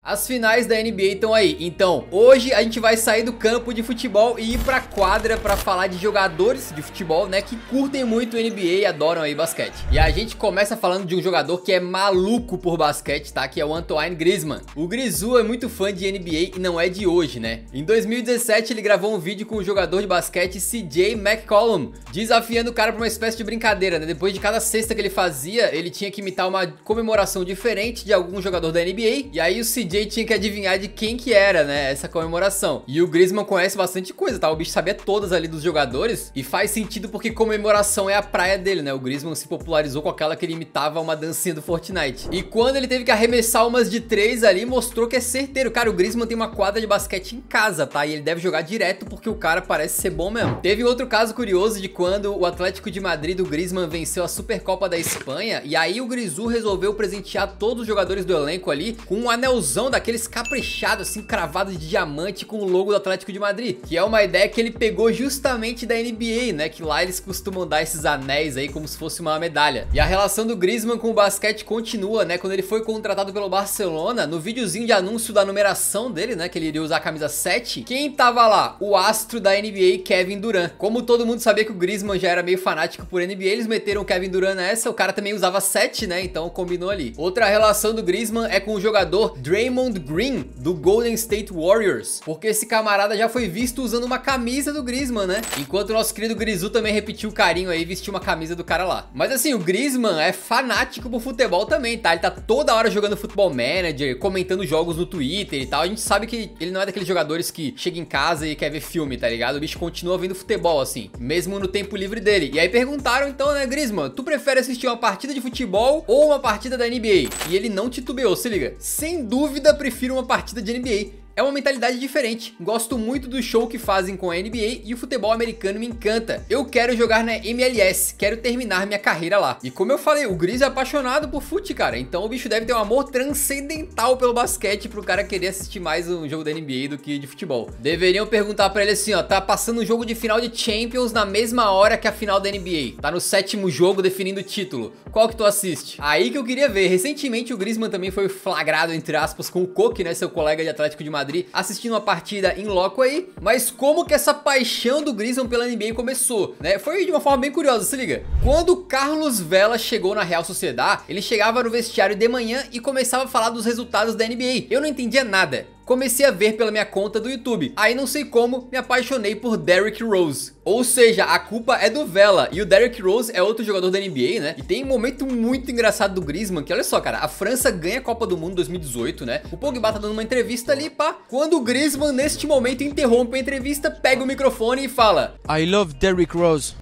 As finais da NBA estão aí, então hoje a gente vai sair do campo de futebol e ir pra quadra pra falar de jogadores de futebol, né, que curtem muito o NBA e adoram aí basquete. E a gente começa falando de um jogador que é maluco por basquete, tá, que é o Antoine Griezmann. O Grizu é muito fã de NBA e não é de hoje, né. Em 2017 ele gravou um vídeo com o jogador de basquete CJ McCollum, desafiando o cara pra uma espécie de brincadeira, né. Depois de cada cesta que ele fazia, ele tinha que imitar uma comemoração diferente de algum jogador da NBA, e aí o CJ tinha que adivinhar de quem que era, né, essa comemoração. E o Griezmann conhece bastante coisa, tá? O bicho sabia todas ali dos jogadores e faz sentido porque comemoração é a praia dele, né? O Griezmann se popularizou com aquela que ele imitava uma dancinha do Fortnite. E quando ele teve que arremessar umas de 3 ali, mostrou que é certeiro. Cara, o Griezmann tem uma quadra de basquete em casa, tá? E ele deve jogar direto porque o cara parece ser bom mesmo. Teve outro caso curioso de quando o Atlético de Madrid do Griezmann venceu a Supercopa da Espanha, e aí o Grizu resolveu presentear todos os jogadores do elenco ali com um anelzão daqueles caprichado assim, cravado de diamante com o logo do Atlético de Madrid, que é uma ideia que ele pegou justamente da NBA, né, que lá eles costumam dar esses anéis aí como se fosse uma medalha. E a relação do Griezmann com o basquete continua, né, quando ele foi contratado pelo Barcelona, no videozinho de anúncio da numeração dele, né, que ele iria usar a camisa 7, quem tava lá? O astro da NBA, Kevin Durant. Como todo mundo sabia que o Griezmann já era meio fanático por NBA, eles meteram o Kevin Durant nessa, o cara também usava 7, né, então combinou ali. Outra relação do Griezmann é com o jogador Draymond Green, do Golden State Warriors, porque esse camarada já foi visto usando uma camisa do Griezmann, né? Enquanto o nosso querido Grizu também repetiu o carinho aí e vestiu uma camisa do cara lá. Mas assim, o Griezmann é fanático por futebol também, tá? Ele tá toda hora jogando Football Manager, comentando jogos no Twitter e tal. A gente sabe que ele não é daqueles jogadores que chega em casa e quer ver filme, tá ligado? O bicho continua vendo futebol, assim, mesmo no tempo livre dele. E aí perguntaram então, né, Griezmann, tu prefere assistir uma partida de futebol ou uma partida da NBA? E ele não titubeou, se liga. Sem dúvida, prefiro uma partida de NBA. É uma mentalidade diferente, gosto muito do show que fazem com a NBA e o futebol americano me encanta. Eu quero jogar na MLS, quero terminar minha carreira lá. E como eu falei, o Gris é apaixonado por fute, cara, então o bicho deve ter um amor transcendental pelo basquete pro cara querer assistir mais um jogo da NBA do que de futebol. Deveriam perguntar pra ele assim, ó, tá passando um jogo de final de Champions na mesma hora que a final da NBA, tá no 7º jogo definindo o título, qual que tu assiste? Aí que eu queria ver. Recentemente o Griezmann também foi flagrado, entre aspas, com o Koke, né, seu colega de Atlético de Madrid, assistindo uma partida em loco aí. Mas como que essa paixão do Griezmann pela NBA começou, né? Foi de uma forma bem curiosa, se liga. Quando o Carlos Vela chegou na Real Sociedad, ele chegava no vestiário de manhã e começava a falar dos resultados da NBA. Eu não entendia nada. Comecei a ver pela minha conta do YouTube. Aí não sei como, me apaixonei por Derrick Rose. Ou seja, a culpa é do Vela. E o Derrick Rose é outro jogador da NBA, né? E tem um momento muito engraçado do Griezmann, que olha só, cara, a França ganha a Copa do Mundo 2018, né? O Pogba tá dando uma entrevista ali, pá. Quando o Griezmann, neste momento, interrompe a entrevista, pega o microfone e fala: I love Derrick Rose.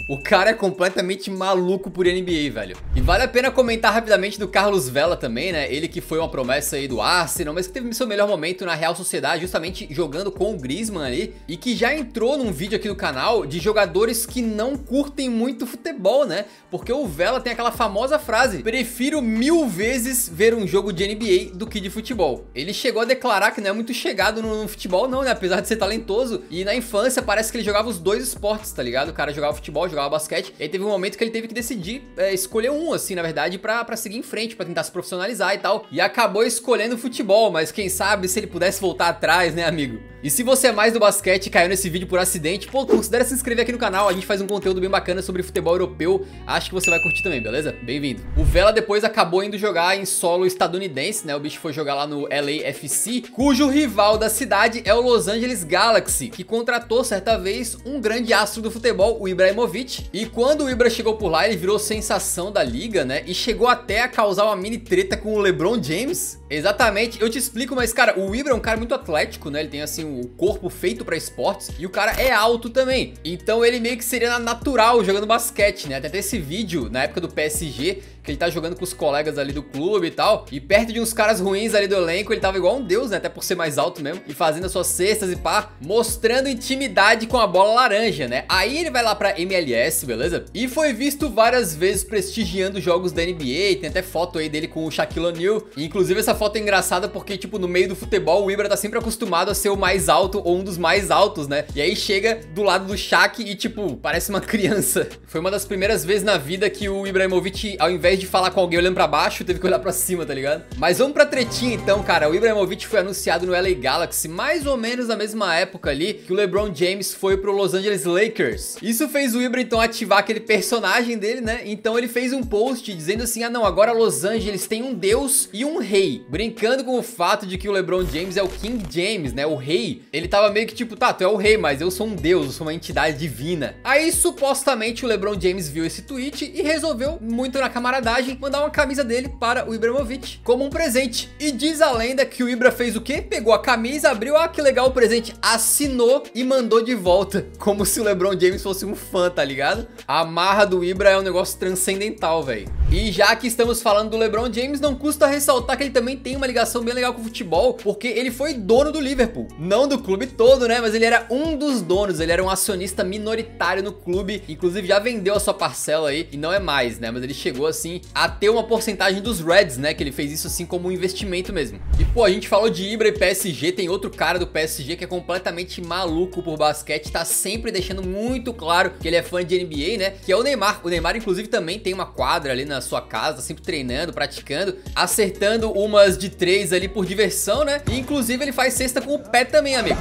O cara é completamente maluco por NBA, velho. E vale a pena comentar rapidamente do Carlos Vela também, né? Ele que foi uma promessa aí do Arsenal, mas que teve seu melhor momento na Real Sociedad, justamente jogando com o Griezmann ali. E que já entrou num vídeo aqui no canal de jogadores que não curtem muito futebol, né? Porque o Vela tem aquela famosa frase: prefiro 1000 vezes ver um jogo de NBA do que de futebol. Ele chegou a declarar que não é muito chegado no futebol não, né? Apesar de ser talentoso. E na infância parece que ele jogava os dois esportes, tá ligado? O cara jogava futebol, jogava basquete, e aí teve um momento que ele teve que decidir escolher um, assim, na verdade, pra seguir em frente, pra tentar se profissionalizar e tal, e acabou escolhendo futebol, mas quem sabe se ele pudesse voltar atrás, né, amigo? E se você é mais do basquete e caiu nesse vídeo por acidente, pô, considera se inscrever aqui no canal, a gente faz um conteúdo bem bacana sobre futebol europeu, acho que você vai curtir também, beleza? Bem-vindo. O Vela depois acabou indo jogar em solo estadunidense, né, o bicho foi jogar lá no LAFC, cujo rival da cidade é o Los Angeles Galaxy, que contratou certa vez um grande astro do futebol, o Ibrahimovic. E quando o Ibra chegou por lá, ele virou sensação da liga, né? E chegou até a causar uma mini treta com o LeBron James. Exatamente, eu te explico, mas cara, o Ibra é um cara muito atlético, né? Ele tem assim o corpo feito pra esportes e o cara é alto também. Então ele meio que seria natural jogando basquete, né? Até esse vídeo na época do PSG, que ele tá jogando com os colegas ali do clube e tal, e perto de uns caras ruins ali do elenco, ele tava igual um deus, né? Até por ser mais alto mesmo, e fazendo as suas cestas e pá, mostrando intimidade com a bola laranja, né? Aí ele vai lá pra MLS, beleza? E foi visto várias vezes prestigiando jogos da NBA, tem até foto aí dele com o Shaquille O'Neal, e inclusive essa foto é engraçada porque, tipo, no meio do futebol, o Ibra tá sempre acostumado a ser o mais alto ou um dos mais altos, né? E aí chega do lado do Shaq e, tipo, parece uma criança. Foi uma das primeiras vezes na vida que o Ibrahimovic, ao invés invés de falar com alguém olhando pra baixo, teve que olhar pra cima, tá ligado? Mas vamos pra tretinha então, cara. O Ibrahimovic foi anunciado no LA Galaxy mais ou menos na mesma época ali que o LeBron James foi pro Los Angeles Lakers. Isso fez o Ibra então ativar aquele personagem dele, né? Então ele fez um post dizendo assim: ah não, agora Los Angeles tem um deus e um rei, brincando com o fato de que o LeBron James é o King James, né? O rei. Ele tava meio que tipo, tá, tu é o rei, mas eu sou um deus, eu sou uma entidade divina. Aí supostamente o LeBron James viu esse tweet e resolveu, muito na camaradagem, mandar uma camisa dele para o Ibrahimovic como um presente. E diz a lenda que o Ibra fez o quê? Pegou a camisa, abriu, ah, que legal o presente, assinou e mandou de volta, como se o LeBron James fosse um fã, tá ligado? A marra do Ibra é um negócio transcendental, velho. E já que estamos falando do LeBron James, não custa ressaltar que ele também tem uma ligação bem legal com o futebol, porque ele foi dono do Liverpool. Não do clube todo, né? Mas ele era um dos donos, ele era um acionista minoritário no clube, inclusive já vendeu a sua parcela aí, e não é mais, né? Mas ele chegou assim a ter uma porcentagem dos Reds, né? Que ele fez isso assim como um investimento mesmo. E pô, a gente falou de Ibra e PSG, tem outro cara do PSG que é completamente maluco por basquete, tá sempre deixando muito claro que ele é fã de NBA, né? Que é o Neymar. O Neymar inclusive também tem uma quadra ali na sua casa, sempre treinando, praticando, acertando umas de 3 ali por diversão, né? E inclusive ele faz cesta com o pé também, amigo.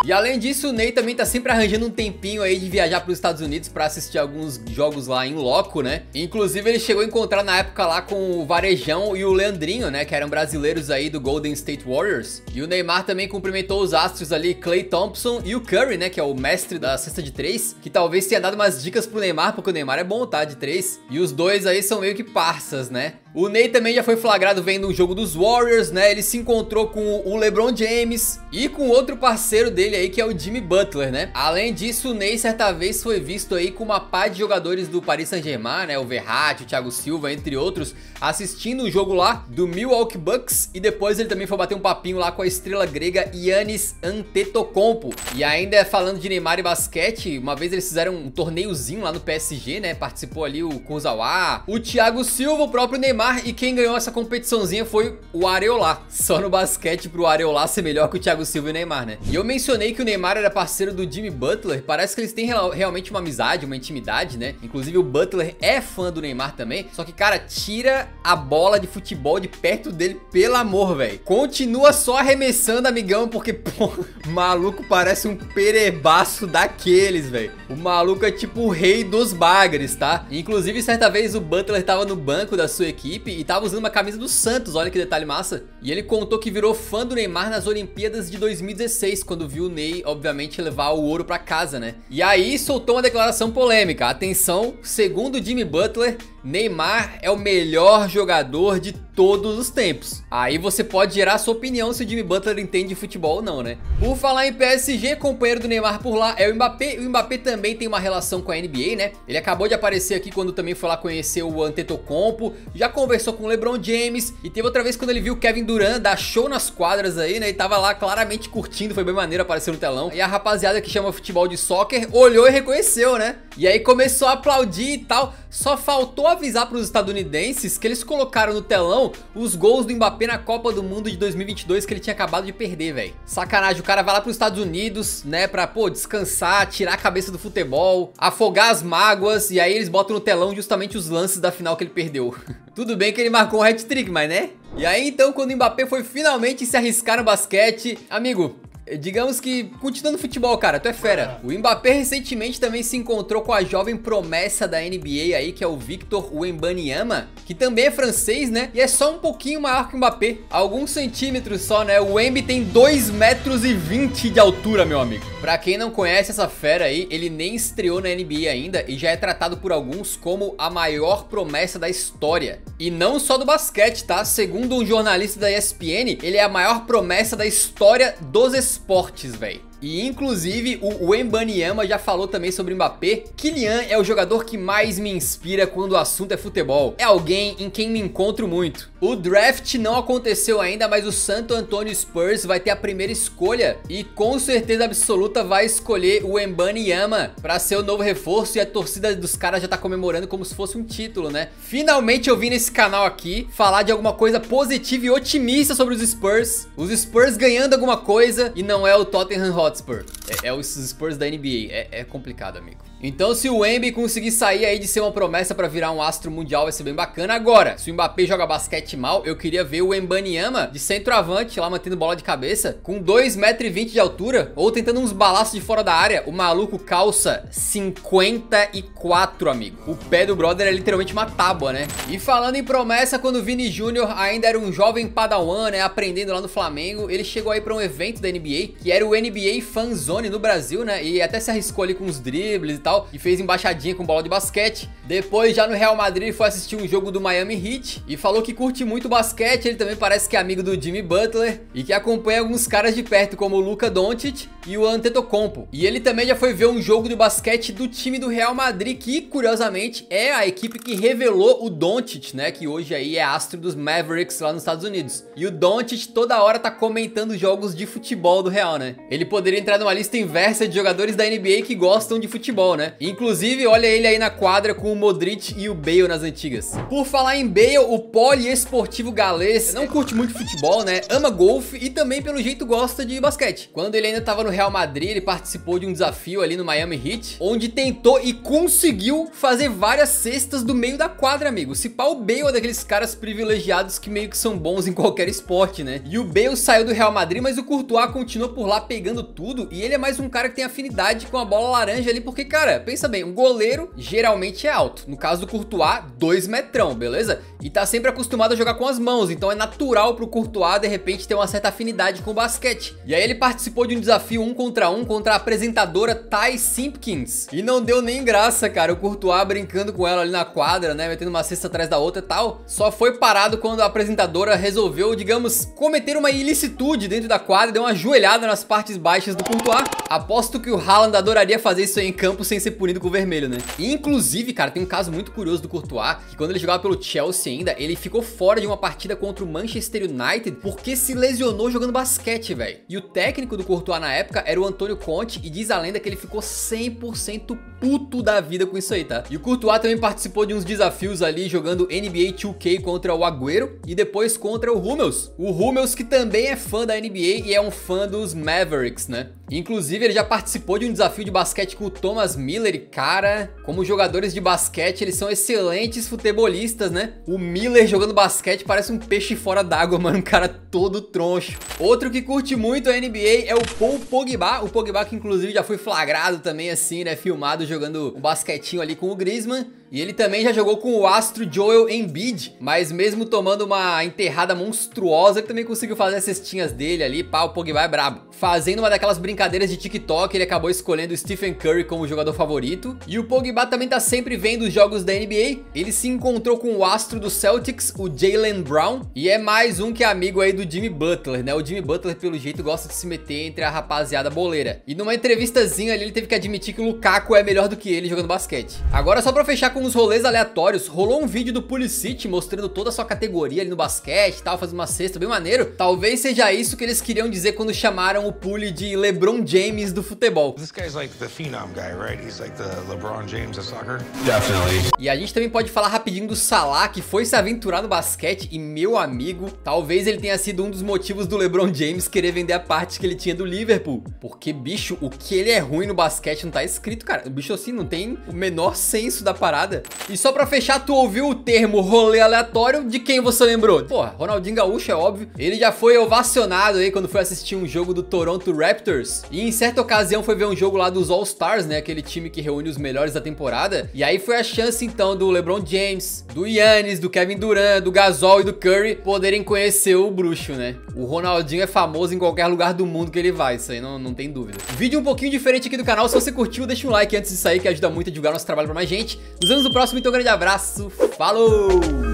E além disso, o Ney também tá sempre arranjando um tempinho aí de viajar para os Estados Unidos para assistir alguns jogos lá em loco, né? Inclusive ele chegou a encontrar na época lá com o Varejão e o Leandrinho, né? Que eram brasileiros aí do Golden State Warriors. E o Neymar também cumprimentou os astros ali, Klay Thompson e o Curry, né? Que é o mestre da cesta de 3, que talvez tenha dado umas dicas pro Neymar, porque o Neymar é bom, tá? De 3. E os dois aí são meio que parças, né? O Ney também já foi flagrado vendo um jogo dos Warriors, né? Ele se encontrou com o LeBron James e com outro parceiro dele aí, que é o Jimmy Butler, né? Além disso, o Ney certa vez foi visto aí com uma pá de jogadores do Paris Saint-Germain, né? O Verratti, o Thiago Silva, entre outros, assistindo o jogo lá do Milwaukee Bucks. E depois ele também foi bater um papinho lá com a estrela grega Giannis Antetokounmpo. E ainda falando de Neymar e basquete, uma vez eles fizeram um torneiozinho lá no PSG, né? Participou ali o Kurzawa, o Thiago Silva, o próprio Neymar. E quem ganhou essa competiçãozinha foi o Areola. Só no basquete pro Areola ser melhor que o Thiago Silva e o Neymar, né? E eu mencionei que o Neymar era parceiro do Jimmy Butler. Parece que eles têm realmente uma amizade, uma intimidade, né? Inclusive o Butler é fã do Neymar também. Só que, cara, tira a bola de futebol de perto dele, pelo amor, velho. Continua só arremessando, amigão, porque, pô, o maluco parece um perebaço daqueles, velho. O maluco é tipo o rei dos bagres, tá? Inclusive, certa vez o Butler tava no banco da sua equipe e tava usando uma camisa do Santos, olha que detalhe massa. E ele contou que virou fã do Neymar nas Olimpíadas de 2016, quando viu o Ney, obviamente, levar o ouro pra casa, né? E aí soltou uma declaração polêmica. Atenção, segundo Jimmy Butler, Neymar é o melhor jogador de todos os tempos. Aí você pode gerar a sua opinião se o Jimmy Butler entende de futebol ou não, né? Por falar em PSG, companheiro do Neymar por lá é o Mbappé. O Mbappé também tem uma relação com a NBA, né? Ele acabou de aparecer aqui quando também foi lá conhecer o Antetokounmpo, já conversou com o LeBron James e teve outra vez quando ele viu o Kevin Durant dar show nas quadras aí, né? E tava lá claramente curtindo, foi bem maneiro aparecer no telão. E a rapaziada que chama futebol de soccer olhou e reconheceu, né? E aí começou a aplaudir e tal. Só faltou avisar para os estadunidenses que eles colocaram no telão os gols do Mbappé na Copa do Mundo de 2022 que ele tinha acabado de perder, velho. Sacanagem, o cara vai lá para os Estados Unidos, né, pra, pô, descansar, tirar a cabeça do futebol, afogar as mágoas, e aí eles botam no telão justamente os lances da final que ele perdeu. Tudo bem que ele marcou um hat-trick, mas né? E aí então, quando o Mbappé foi finalmente se arriscar no basquete, amigo, digamos que, continuando no futebol, cara, tu é fera. O Mbappé recentemente também se encontrou com a jovem promessa da NBA aí, que é o Victor Wembanyama, que também é francês, né? E é só um pouquinho maior que o Mbappé, alguns centímetros só, né? O Wemby tem 2,20 metros de altura, meu amigo. Pra quem não conhece essa fera aí, ele nem estreou na NBA ainda e já é tratado por alguns como a maior promessa da história. E não só do basquete, tá? Segundo um jornalista da ESPN, ele é a maior promessa da história dos esportes, velho. E inclusive o Wembanyama já falou também sobre o Mbappé. Kylian é o jogador que mais me inspira quando o assunto é futebol. É alguém em quem me encontro muito. O draft não aconteceu ainda, mas o Santo Antonio Spurs vai ter a primeira escolha e com certeza absoluta vai escolher o Wembanyama pra ser o novo reforço, e a torcida dos caras já tá comemorando como se fosse um título, né? Finalmente eu vim nesse canal aqui falar de alguma coisa positiva e otimista sobre os Spurs ganhando alguma coisa, e não é o Tottenham Hotspur. É os Spurs da NBA. É complicado, amigo. Então se o Wemby conseguir sair aí de ser uma promessa pra virar um astro mundial, vai ser bem bacana. Agora, se o Mbappé joga basquete mal, eu queria ver o Wembanyama de centroavante lá, mantendo bola de cabeça, com 2,20 m de altura, ou tentando uns balaços de fora da área. O maluco calça 54, amigo. O pé do brother é literalmente uma tábua, né? E falando em promessa, quando o Vini Júnior ainda era um jovem padawan, né, aprendendo lá no Flamengo, ele chegou aí pra um evento da NBA, que era o NBA Fan Zone no Brasil, né, e até se arriscou ali com uns dribles e tal, e fez embaixadinha com bola de basquete. Depois, já no Real Madrid, foi assistir um jogo do Miami Heat e falou que curte muito basquete. Ele também parece que é amigo do Jimmy Butler e que acompanha alguns caras de perto, como o Luka Doncic e o Antetokounmpo. E ele também já foi ver um jogo de basquete do time do Real Madrid, que curiosamente é a equipe que revelou o Doncic, né, que hoje aí é astro dos Mavericks lá nos Estados Unidos. E o Doncic toda hora tá comentando jogos de futebol do Real, né? Ele poderia entrar numa lista inversa de jogadores da NBA que gostam de futebol, né? Inclusive, olha ele aí na quadra com o Modric e o Bale nas antigas. Por falar em Bale, o poliesportivo galês não curte muito futebol, né? Ama golfe e também, pelo jeito, gosta de basquete. Quando ele ainda tava no Real Madrid, ele participou de um desafio ali no Miami Heat, onde tentou e conseguiu fazer várias cestas do meio da quadra, amigo. Se pá, o Bale é daqueles caras privilegiados que meio que são bons em qualquer esporte, né? E o Bale saiu do Real Madrid, mas o Courtois continuou por lá pegando tudo, e ele é mais um cara que tem afinidade com a bola laranja ali, porque, cara, pensa bem, um goleiro geralmente é alto. No caso do Courtois, 2 metrão, beleza? E tá sempre acostumado a jogar com as mãos, então é natural pro Courtois, de repente, ter uma certa afinidade com o basquete. E aí ele participou de um desafio 1 contra 1 contra a apresentadora Ty Simpkins. E não deu nem graça, cara, o Courtois brincando com ela ali na quadra, né, metendo uma cesta atrás da outra e tal. Só foi parado quando a apresentadora resolveu, digamos, cometer uma ilicitude dentro da quadra e deu uma joelhada nas partes baixas do Courtois. Aposto que o Haaland adoraria fazer isso aí em campo sem ser punido com o vermelho, né? E, inclusive, cara, tem um caso muito curioso do Courtois, que quando ele jogava pelo Chelsea ainda, ele ficou fora de uma partida contra o Manchester United porque se lesionou jogando basquete, velho. E o técnico do Courtois na época era o Antônio Conte, e diz a lenda que ele ficou 100% puto da vida com isso aí, tá? E o Courtois também participou de uns desafios ali jogando NBA 2K contra o Agüero e depois contra o Hummels. O Hummels, que também é fã da NBA e é um fã dos Mavericks, né? Inclusive, ele já participou de um desafio de basquete com o Thomas Miller e, cara, como jogadores de basquete, eles são excelentes futebolistas, né? O Miller jogando basquete parece um peixe fora d'água, mano, um cara todo troncho. Outro que curte muito a NBA é o Paul Pogba, o Pogba que inclusive já foi flagrado também assim, né, filmado jogando um basquetinho ali com o Griezmann. E ele também já jogou com o astro Joel Embiid, mas mesmo tomando uma enterrada monstruosa, ele também conseguiu fazer as cestinhas dele ali. Pá, o Pogba é brabo. Fazendo uma daquelas brincadeiras de TikTok, ele acabou escolhendo o Stephen Curry como jogador favorito. E o Pogba também tá sempre vendo os jogos da NBA. Ele se encontrou com o astro do Celtics, o Jaylen Brown, e é mais um que é amigo aí do Jimmy Butler, né? O Jimmy Butler, pelo jeito, gosta de se meter entre a rapaziada boleira. E numa entrevistazinha ali, ele teve que admitir que o Lukaku é melhor do que ele jogando basquete. Agora, só pra fechar com os rolês aleatórios, rolou um vídeo do Pulisic mostrando toda a sua categoria ali no basquete e tal, fazendo uma cesta bem maneiro. Talvez seja isso que eles queriam dizer quando chamaram o Puli de LeBron James do futebol. This guy's like the phenom guy, right? He's like the LeBron James of soccer. Definitely. E a gente também pode falar rapidinho do Salah, que foi se aventurar no basquete e, meu amigo, talvez ele tenha sido um dos motivos do LeBron James querer vender a parte que ele tinha do Liverpool. Porque, bicho, o que ele é ruim no basquete não tá escrito, cara. O bicho assim não tem o menor senso da parada. E só pra fechar, tu ouviu o termo rolê aleatório, de quem você lembrou? Porra, Ronaldinho Gaúcho, é óbvio. Ele já foi ovacionado aí quando foi assistir um jogo do Toronto Raptors. E em certa ocasião foi ver um jogo lá dos All-Stars, né? Aquele time que reúne os melhores da temporada. E aí foi a chance então do LeBron James, do Giannis, do Kevin Durant, do Gasol e do Curry poderem conhecer o bruxo, né? O Ronaldinho é famoso em qualquer lugar do mundo que ele vai, isso aí não tem dúvida. Vídeo um pouquinho diferente aqui do canal, se você curtiu, deixa um like antes de sair que ajuda muito a divulgar nosso trabalho pra mais gente. Nos vemos no próximo, então um grande abraço, falou!